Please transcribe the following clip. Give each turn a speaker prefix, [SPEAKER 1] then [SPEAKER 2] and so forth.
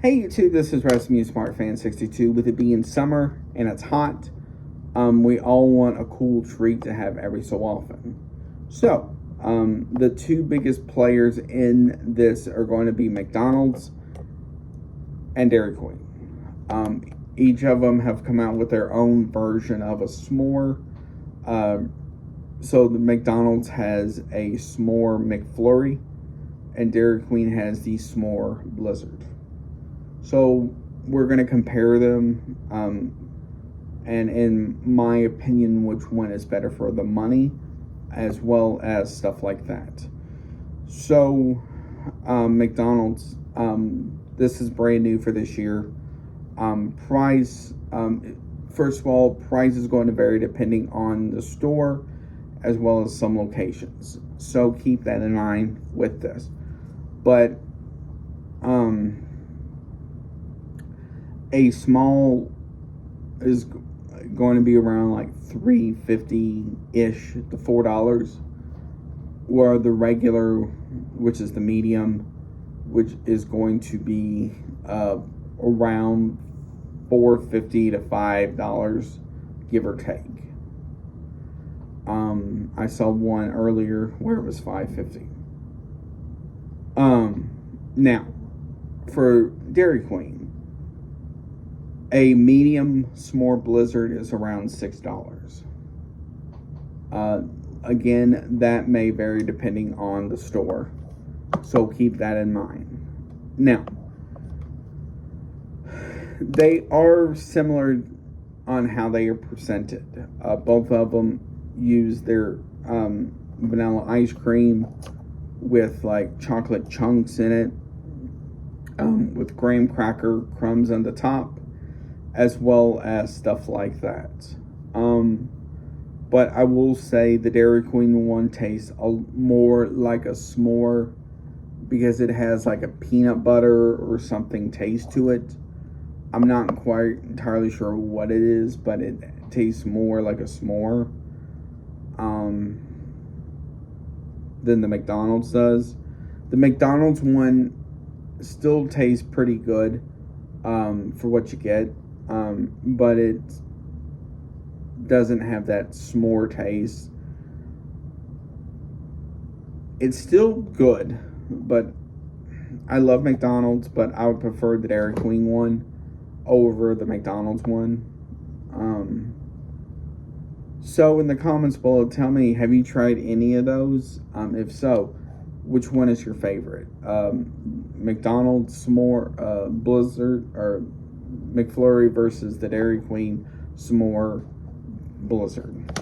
[SPEAKER 1] Hey YouTube, this is Recipe Smart Fan 62. With it being summer and it's hot, we all want a cool treat to have every so often. So, the two biggest players in this are going to be McDonald's and Dairy Queen. Each of them have come out with their own version of a s'more. So the McDonald's has a s'more McFlurry, and Dairy Queen has the s'more Blizzard. So we're going to compare them, and in my opinion, which one is better for the money, as well as stuff like that. So McDonald's, this is brand new for this year. Price, first of all, price is going to vary depending on the store, as well as some locations. So keep that in mind with this. But a small is going to be around like $3.50-ish to $4, where the regular, which is the medium, which is going to be around $4.50 to $5, give or take. I saw one earlier where it was $5.50. Now, for Dairy Queen, a medium s'more Blizzard is around $6. Again, that may vary depending on the store, so keep that in mind. Now, they are similar on how they are presented. Both of them use their vanilla ice cream with like chocolate chunks in it, with graham cracker crumbs on the top, as well as stuff like that. But I will say the Dairy Queen one tastes more like a s'more because it has like a peanut butter or something taste to it. I'm not quite entirely sure what it is, but it tastes more like a s'more than the McDonald's does. The McDonald's one still tastes pretty good for what you get, but it doesn't have that s'more taste. It's still good, but I love McDonald's, but I would prefer the Dairy Queen one over the McDonald's one. So in the comments below, tell me, have you tried any of those? If so, which one is your favorite? McDonald's s'more Blizzard or McFlurry versus the Dairy Queen s'more Blizzard?